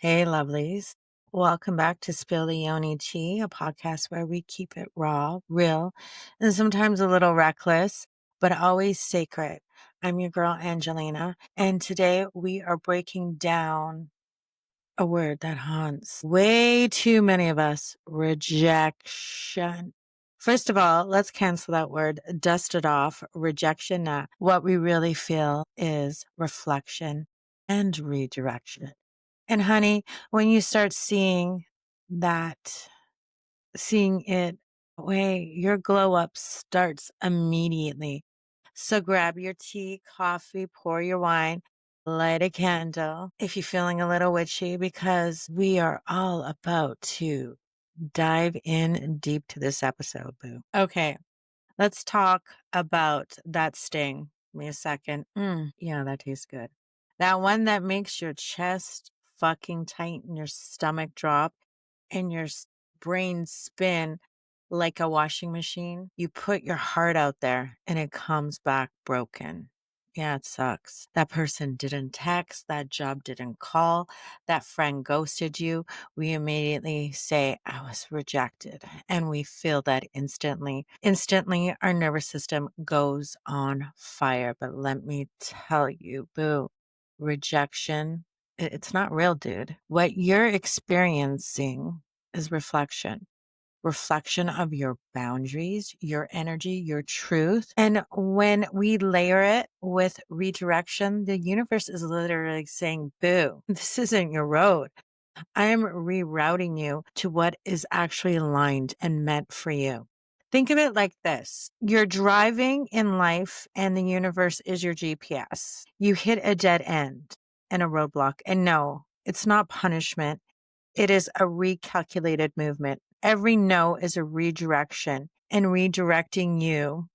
Hey, lovelies. Welcome back to Spill the Yoni Tea, a podcast where we keep it raw, real, and sometimes a little reckless, but always sacred. I'm your girl, Angelina, and today we are breaking down a word that haunts way too many of us: rejection. First of all, let's cancel that word, dust it off. Rejection. Nah. What we really feel is reflection and redirection. And honey, when you start that, seeing it way, your glow up starts immediately. So grab your tea, coffee, pour your wine, light a candle if you're feeling a little witchy, because we are all about to dive in deep to this episode, boo. Okay, let's talk about that sting. Give me a second. Yeah, that tastes good. That one that makes your chest fucking tighten, your stomach drop, and your brain spin like a washing machine. You put your heart out there and it comes back broken. Yeah, it sucks. That person didn't text, that job didn't call, that friend ghosted you. We immediately say, I was rejected. And we feel that instantly. Instantly, our nervous system goes on fire. But let me tell you, boo, rejection, it's not real, dude. What you're experiencing is reflection of your boundaries, your energy, your truth. And when we layer it with redirection, the universe is literally saying, boo, this isn't your road. I am rerouting you to what is actually aligned and meant for you. Think of it like this. You're driving in life and the universe is your GPS. You hit a dead end and a roadblock. And no, it's not punishment. It is a recalculated movement. Every no is a redirection and redirecting you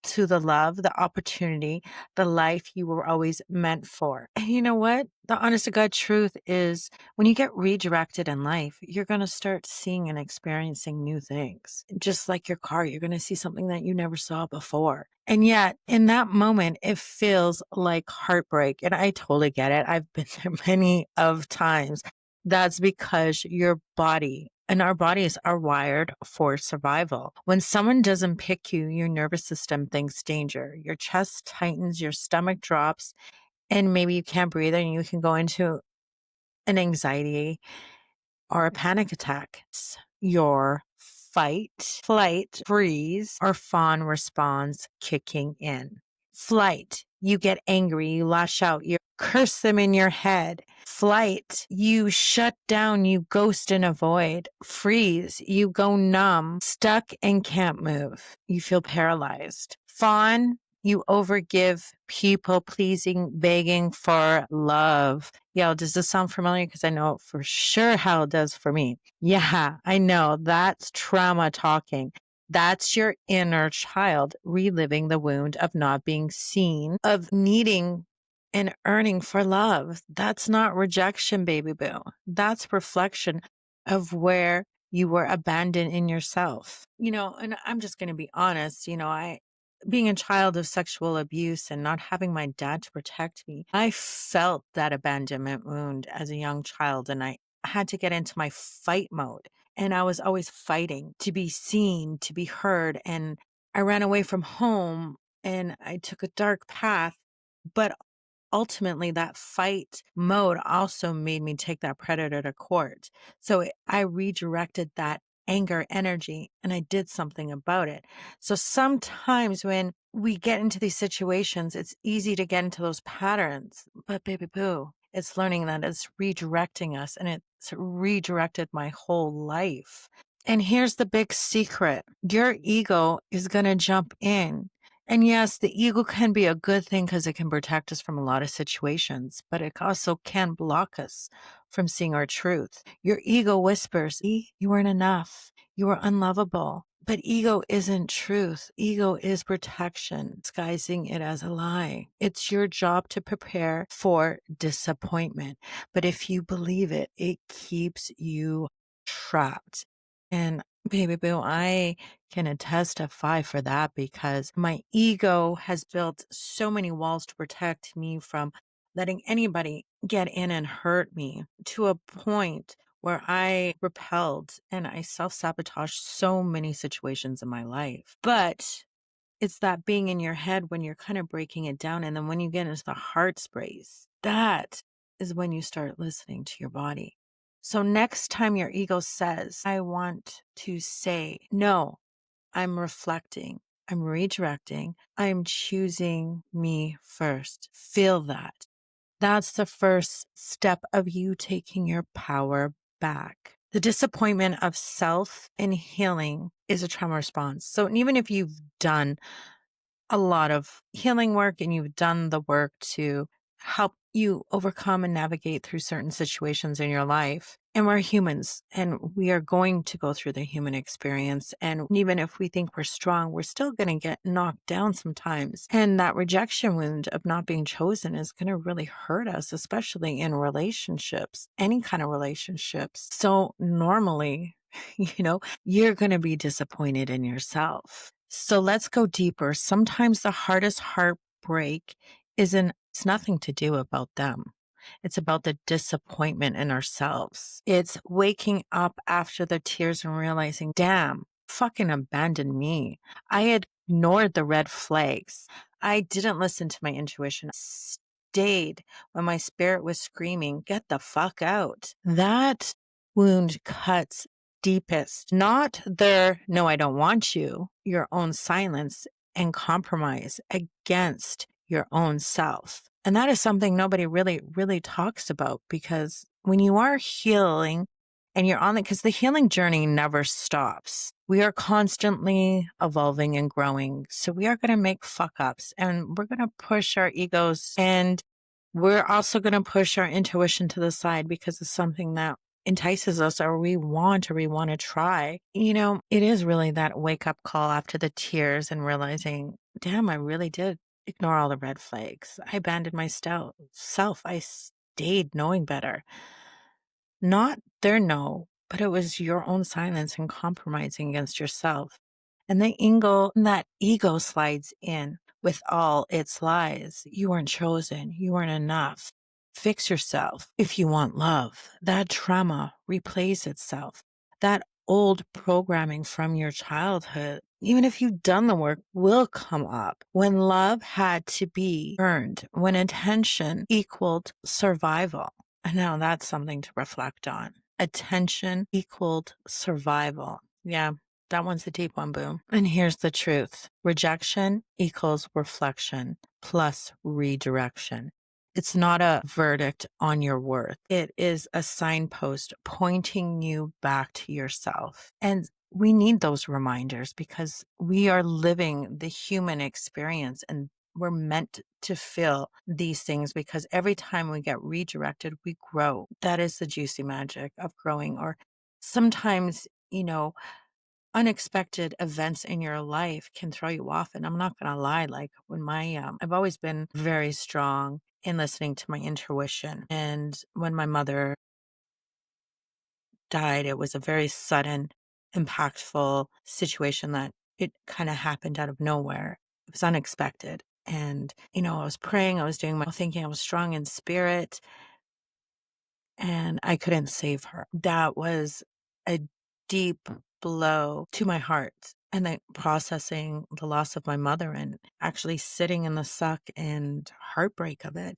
to the love, the opportunity, the life you were always meant for. And you know what? The honest to God truth is when you get redirected in life, you're going to start seeing and experiencing new things. Just like your car, you're going to see something that you never saw before. And yet, in that moment, it feels like heartbreak. And I totally get it. I've been there many of times. That's because your body and our bodies are wired for survival. When someone doesn't pick you, your nervous system thinks danger. Your chest tightens, your stomach drops, and maybe you can't breathe and you can go into an anxiety or a panic attack. Your fight, flight, freeze, or fawn response kicking in. Flight, you get angry, you lash out, you curse them in your head. Flight, you shut down, you ghost and avoid. Freeze, you go numb, stuck and can't move. You feel paralyzed. Fawn, you overgive, people pleasing, begging for love. Yo, does this sound familiar? Because I know for sure how it does for me. Yeah, I know. That's trauma talking. That's your inner child reliving the wound of not being seen, of needing and earning for love. That's not rejection, baby boo. That's reflection of where you were abandoned in yourself. And I'm just going to be honest, being a child of sexual abuse and not having my dad to protect me, I felt that abandonment wound as a young child, and I had to get into my fight mode. And I was always fighting to be seen, to be heard. And I ran away from home and I took a dark path. But ultimately, that fight mode also made me take that predator to court. So I redirected that anger energy and I did something about it. So sometimes when we get into these situations, it's easy to get into those patterns. But baby boo, it's learning that it's redirecting us, and it's redirected my whole life. And here's the big secret. Your ego is going to jump in. And yes, the ego can be a good thing because it can protect us from a lot of situations, but it also can block us from seeing our truth. Your ego whispers, you weren't enough. You were unlovable. But ego isn't truth. Ego is protection, disguising it as a lie. It's your job to prepare for disappointment. But if you believe it, it keeps you trapped. And baby boo, I can testify for that because my ego has built so many walls to protect me from letting anybody get in and hurt me to a point where I repelled and I self sabotaged so many situations in my life. But it's that being in your head when you're kind of breaking it down. And then when you get into the heart space, that is when you start listening to your body. So next time your ego says, I want to say, no, I'm reflecting, I'm redirecting, I'm choosing me first. Feel that. That's the first step of you taking your power back. The disappointment of self and healing is a trauma response. So even if you've done a lot of healing work and you've done the work to help you overcome and navigate through certain situations in your life. And we're humans and we are going to go through the human experience. And even if we think we're strong, we're still going to get knocked down sometimes. And that rejection wound of not being chosen is going to really hurt us, especially in relationships, any kind of relationships. So normally, you're going to be disappointed in yourself. So let's go deeper. Sometimes the hardest heartbreak it's nothing to do about them. It's about the disappointment in ourselves. It's waking up after the tears and realizing, damn, fucking abandoned me. I had ignored the red flags. I didn't listen to my intuition. I stayed when my spirit was screaming, get the fuck out. That wound cuts deepest, not their, no, I don't want you, your own silence and compromise against your own self. And that is something nobody really, really talks about because when you are healing and you're on it, because the healing journey never stops. We are constantly evolving and growing. So we are going to make fuck ups and we're going to push our egos and we're also going to push our intuition to the side because it's something that entices us or we want to try. It is really that wake up call after the tears and realizing, damn, I really did ignore all the red flags. I abandoned my self. I stayed knowing better. Not their no, but it was your own silence and compromising against yourself. And that ego slides in with all its lies. You weren't chosen. You weren't enough. Fix yourself if you want love. That trauma replays itself. That old programming from your childhood, even if you've done the work, will come up. When love had to be earned, when attention equaled survival. And now that's something to reflect on. Attention equaled survival. Yeah, that one's a deep one, Boom. And here's the truth. Rejection equals reflection plus redirection. It's not a verdict on your worth. It is a signpost pointing you back to yourself. And we need those reminders because we are living the human experience and we're meant to feel these things because every time we get redirected, we grow. That is the juicy magic of growing. Or sometimes, unexpected events in your life can throw you off. And I'm not going to lie, like when I've always been very strong in listening to my intuition. And when my mother died, it was a very sudden, impactful situation that it kind of happened out of nowhere. It was unexpected. And, I was praying, I was doing thinking I was strong in spirit and I couldn't save her. That was a deep blow to my heart. And then processing the loss of my mother and actually sitting in the suck and heartbreak of it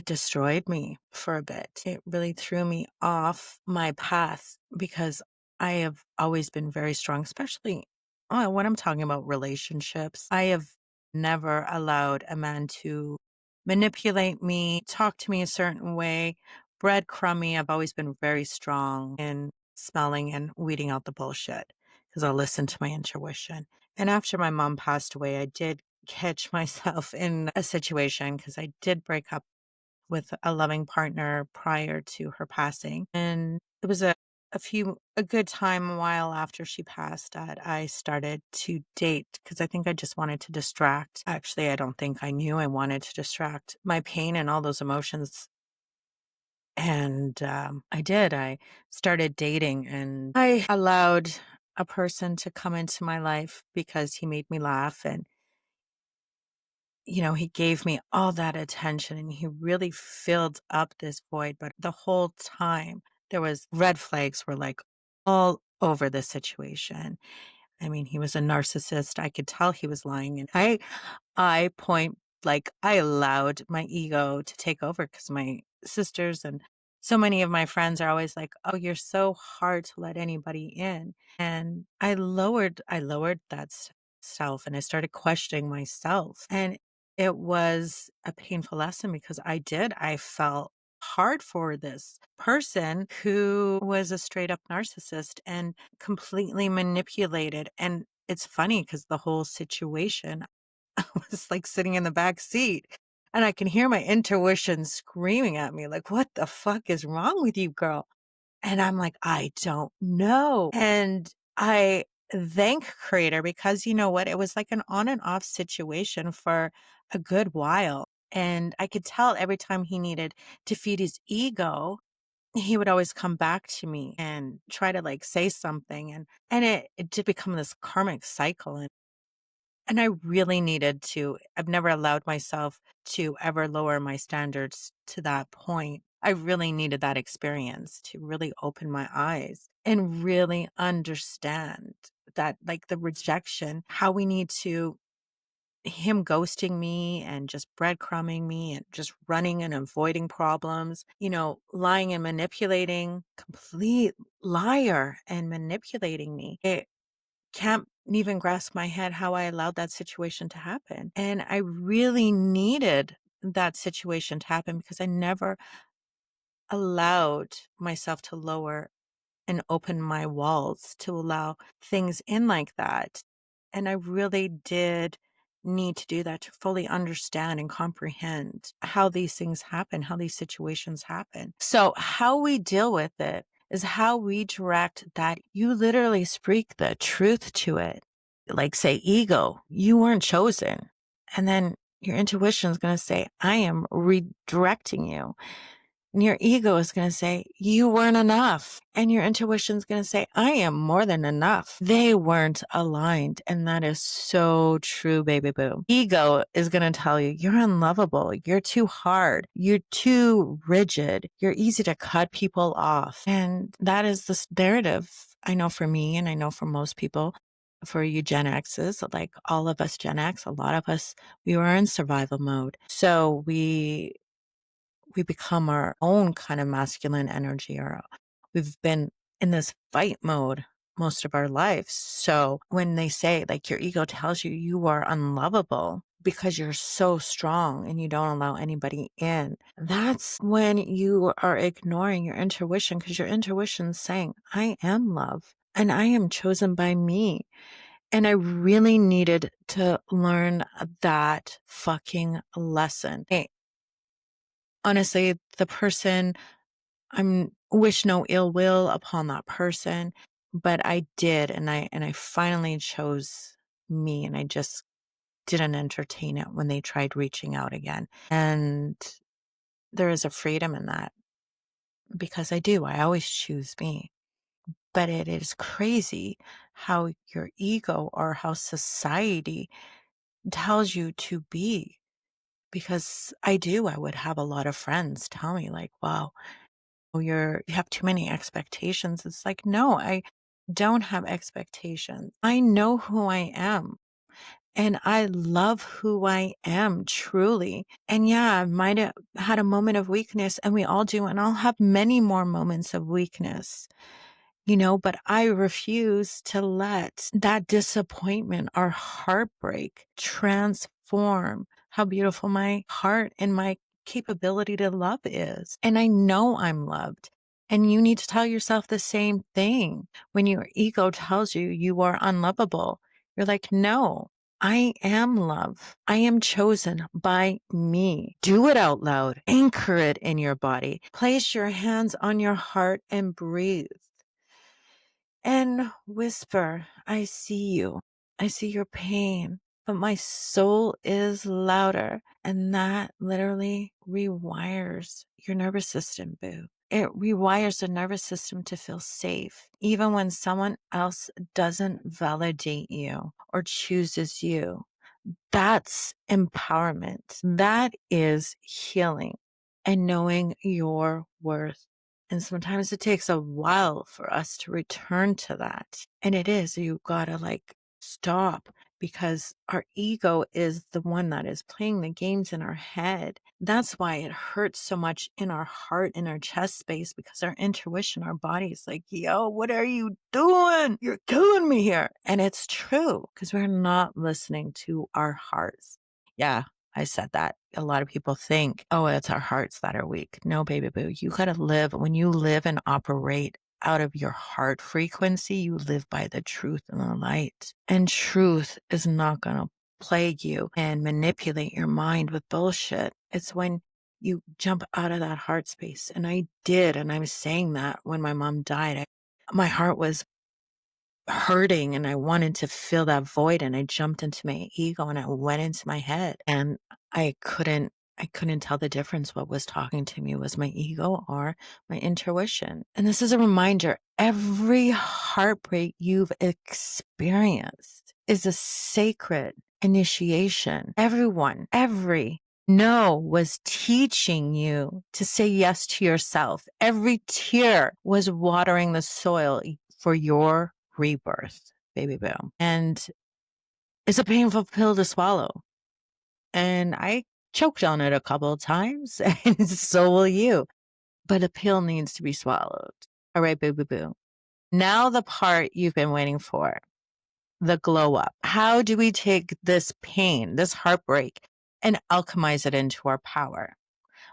destroyed me for a bit. It really threw me off my path because I have always been very strong, especially when I'm talking about relationships. I have never allowed a man to manipulate me, talk to me a certain way, breadcrumby. I've always been very strong in smelling and weeding out the bullshit because I'll listen to my intuition. And after my mom passed away, I did catch myself in a situation because I did break up with a loving partner prior to her passing. And it was a good time a while after she passed that I started to date because I think I just wanted to distract. Actually, I don't think I knew I wanted to distract my pain and all those emotions. And I did. I started dating and I allowed a person to come into my life because he made me laugh and he gave me all that attention and he really filled up this void. But the whole time, there was red flags were like all over the situation. I mean, he was a narcissist. I could tell he was lying. And I point like I allowed my ego to take over because my sisters and so many of my friends are always like, "Oh, you're so hard to let anybody in." And I lowered that self and I started questioning myself. And it was a painful lesson because I felt hard for this person who was a straight up narcissist and completely manipulated. And it's funny because the whole situation I was like sitting in the back seat and I can hear my intuition screaming at me, like, what the fuck is wrong with you, girl? And I'm like, I don't know. And I thank Creator because you know what? It was like an on and off situation for a good while. And I could tell every time he needed to feed his ego, he would always come back to me and try to like say something. And it did become this karmic cycle. And I really needed to I've never allowed myself to ever lower my standards to that point. I really needed that experience to really open my eyes and really understand that, like, the rejection, how we need to him ghosting me and just breadcrumbing me and just running and avoiding problems, lying and manipulating, complete liar and manipulating me. It can't even grasp my head how I allowed that situation to happen. And I really needed that situation to happen because I never allowed myself to lower and open my walls to allow things in like that. And I really did need to do that to fully understand and comprehend how these things happen, how these situations happen. So, how we deal with it is how we direct that. You literally speak the truth to it. Like, say, ego, you weren't chosen. And then your intuition is going to say, I am redirecting you. And your ego is going to say, you weren't enough. And your intuition is going to say, I am more than enough. They weren't aligned. And that is so true, baby boo. Ego is going to tell you, you're unlovable. You're too hard. You're too rigid. You're easy to cut people off. And that is the narrative I know for me, and I know for most people. For you Gen X's, like all of us Gen X, a lot of us, we were in survival mode. So we become our own kind of masculine energy, or we've been in this fight mode most of our lives. So when they say, like, your ego tells you you are unlovable because you're so strong and you don't allow anybody in, that's when you are ignoring your intuition, because your intuition's saying, I am love and I am chosen by me. And I really needed to learn that fucking lesson. Hey, honestly, the person, I'm wish no ill will upon that person, but I did, and I finally chose me, and I just didn't entertain it when they tried reaching out again. And there is a freedom in that because I always choose me. But it is crazy how your ego or how society tells you to be. Because I would have a lot of friends tell me, like, wow, you have too many expectations. It's like, no, I don't have expectations. I know who I am and I love who I am truly. And yeah, I might have had a moment of weakness, and we all do. And I'll have many more moments of weakness, but I refuse to let that disappointment or heartbreak transform how beautiful my heart and my capability to love is. And I know I'm loved. And you need to tell yourself the same thing. When your ego tells you you are unlovable, you're like, no, I am love. I am chosen by me. Do it out loud. Anchor it in your body. Place your hands on your heart and breathe. And whisper, I see you. I see your pain, but my soul is louder. And that literally rewires your nervous system, boo. It rewires the nervous system to feel safe, even when someone else doesn't validate you or chooses you. That's empowerment. That is healing and knowing your worth. And sometimes it takes a while for us to return to that. And it is, you gotta like stop because our ego is the one that is playing the games in our head. That's why it hurts so much in our heart, in our chest space, because our intuition, our body is like, yo, what are you doing? You're killing me here. And it's true because we're not listening to our hearts. Yeah, I said that. A lot of people think, oh, it's our hearts that are weak. No, baby boo. You got to live. When you live and operate out of your heart frequency, you live by the truth and the light. And truth is not going to plague you and manipulate your mind with bullshit. It's when you jump out of that heart space. And I did. And I was saying that when my mom died, my heart was hurting and I wanted to fill that void, and I jumped into my ego and I went into my head, and I couldn't tell the difference. What was talking to me was my ego or my intuition. And this is a reminder, every heartbreak you've experienced is a sacred initiation. Every no was teaching you to say yes to yourself. Every tear was watering the soil for your rebirth, baby boom. And it's a painful pill to swallow. And I choked on it a couple of times, and so will you. But a pill needs to be swallowed. All right, baby boo. Now the part you've been waiting for, the glow up. How do we take this pain, this heartbreak, and alchemize it into our power?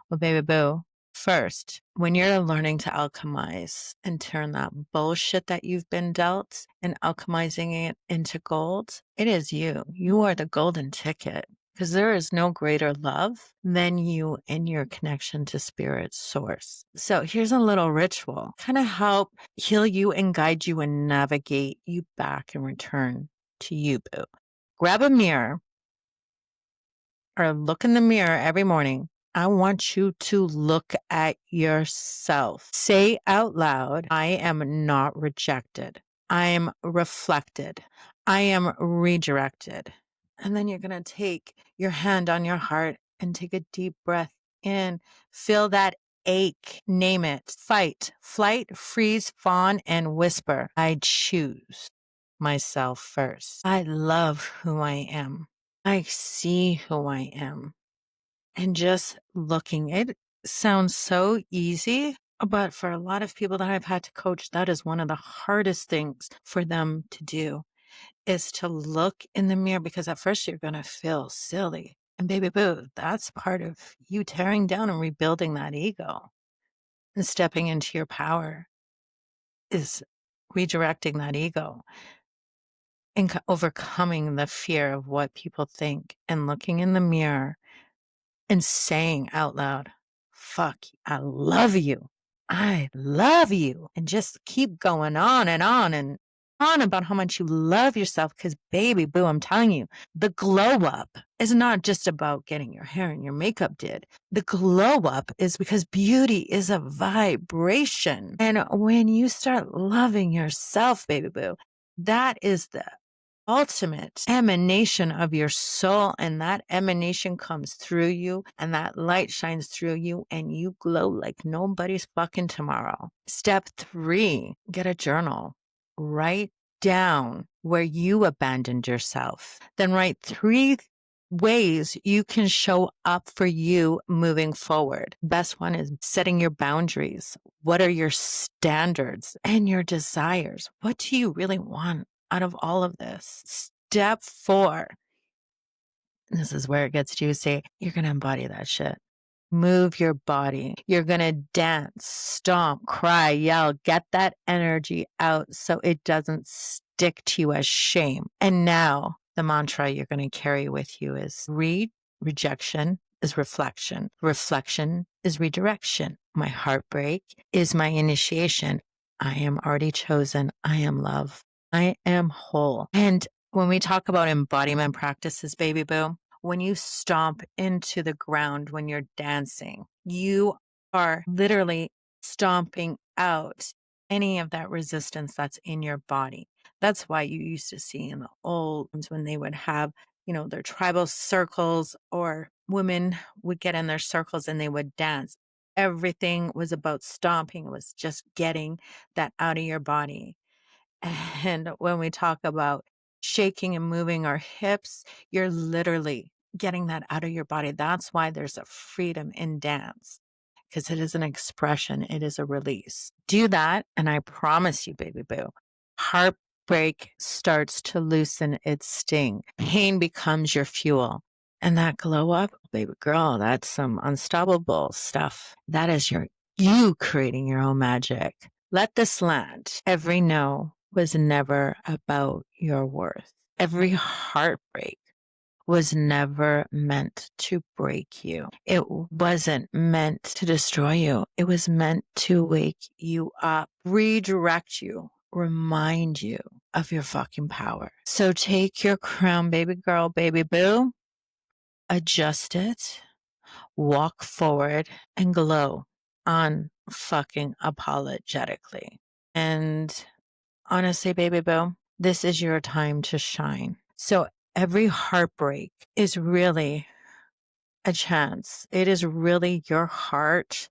Well, baby boo, first, when you're learning to alchemize and turn that bullshit that you've been dealt and alchemizing it into gold, it is you. You are the golden ticket because there is no greater love than you and your connection to spirit source. So here's a little ritual, kind of help heal you and guide you and navigate you back and return to you, boo. Grab a mirror or look in the mirror every morning. I want you to look at yourself. Say out loud, I am not rejected. I am reflected. I am redirected. And then you're going to take your hand on your heart and take a deep breath in. Feel that ache. Name it. Fight, flight, freeze, fawn, and whisper. I choose myself first. I love who I am. I see who I am. And just looking, it sounds so easy, but for a lot of people that I've had to coach, that is one of the hardest things for them to do is to look in the mirror, because at first you're going to feel silly. And baby boo, that's part of you tearing down and rebuilding that ego and stepping into your power is redirecting that ego and overcoming the fear of what people think and looking in the mirror and saying out loud, fuck, I love you. I love you. And just keep going on about how much you love yourself. Because, baby boo, I'm telling you, the glow up is not just about getting your hair and your makeup did. The glow up is because beauty is a vibration. And when you start loving yourself, baby boo, that is the ultimate emanation of your soul, and that emanation comes through you and that light shines through you and you glow like nobody's fucking tomorrow. Step 3, get a journal. Write down where you abandoned yourself. Then write 3 ways you can show up for you moving forward. Best one is setting your boundaries. What are your standards and your desires? What do you really want out of all of this? Step 4, this is where it gets juicy. You're going to embody that shit. Move your body. You're going to dance, stomp, cry, yell, get that energy out so it doesn't stick to you as shame. And now the mantra you're going to carry with you is rejection is reflection. Reflection is redirection. My heartbreak is my initiation. I am already chosen. I am love. I am whole. And when we talk about embodiment practices, baby boo, when you stomp into the ground when you're dancing, you are literally stomping out any of that resistance that's in your body. That's why you used to see in the old times when they would have, their tribal circles, or women would get in their circles and they would dance. Everything was about stomping. It was just getting that out of your body. And when we talk about shaking and moving our hips, you're literally getting that out of your body. That's why there's a freedom in dance, because it is an expression, it is a release. Do that, and I promise you, baby boo, heartbreak starts to loosen its sting. Pain becomes your fuel. And that glow up, baby girl, that's some unstoppable stuff. That is you creating your own magic. Let this land. Every no was never about your worth. Every heartbreak was never meant to break you. It wasn't meant to destroy you. It was meant to wake you up, redirect you, remind you of your fucking power. So take your crown, baby girl, baby boo, adjust it, walk forward, and glow on fucking apologetically. And honestly, baby boo, this is your time to shine. So every heartbreak is really a chance. It is really your heart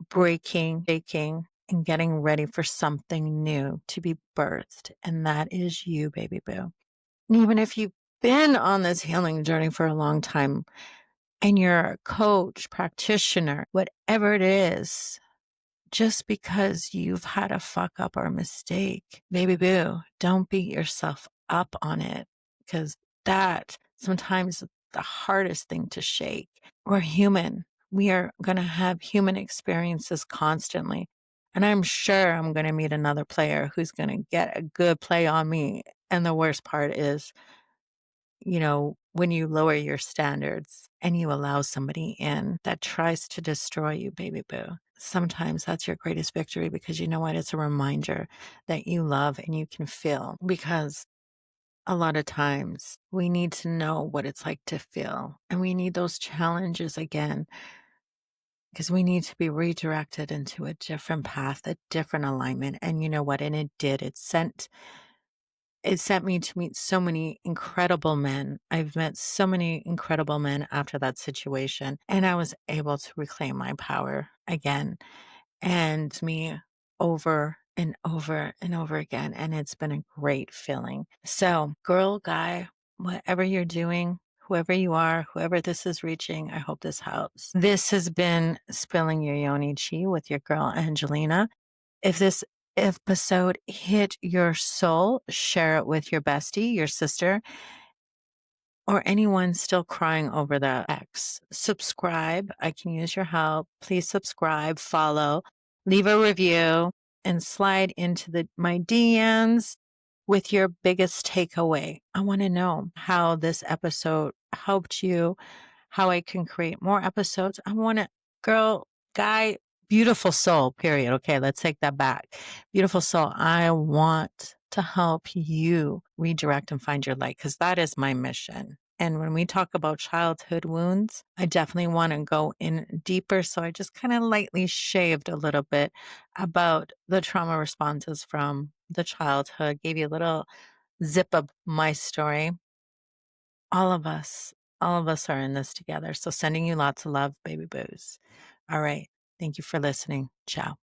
breaking, aching, and getting ready for something new to be birthed. And that is you, baby boo. And even if you've been on this healing journey for a long time and you're a coach, practitioner, whatever it is, just because you've had a fuck up or a mistake, baby boo, don't beat yourself up on it, because that sometimes is the hardest thing to shake. We're human. We are going to have human experiences constantly. And I'm sure I'm going to meet another player who's going to get a good play on me. And the worst part is, when you lower your standards and you allow somebody in that tries to destroy you, baby boo, sometimes that's your greatest victory, because you know what? It's a reminder that you love and you can feel, because a lot of times we need to know what it's like to feel, and we need those challenges again, because we need to be redirected into a different path, a different alignment. And you know what? And it did. It sent me to meet so many incredible men. I've met so many incredible men after that situation, and I was able to reclaim my power again, and me over and over and over again. And it's been a great feeling. So, girl, guy, whatever you're doing, whoever you are, whoever this is reaching, I hope this helps. This has been Spilling Your Yoni Chi with your girl, Angelina. If this episode hit your soul, share it with your bestie, your sister, or anyone still crying over the ex. Subscribe. I can use your help. Please subscribe, follow, leave a review, and slide into my DMs with your biggest takeaway. I want to know how this episode helped you, how I can create more episodes. I want to, girl, guy, beautiful soul, period. Okay, let's take that back. Beautiful soul, I want to help you redirect and find your light, because that is my mission. And when we talk about childhood wounds, I definitely want to go in deeper. So I just kind of lightly shaved a little bit about the trauma responses from the childhood, gave you a little zip of my story. All of us, all of us are in this together. So sending you lots of love, baby boos. All right. Thank you for listening. Ciao.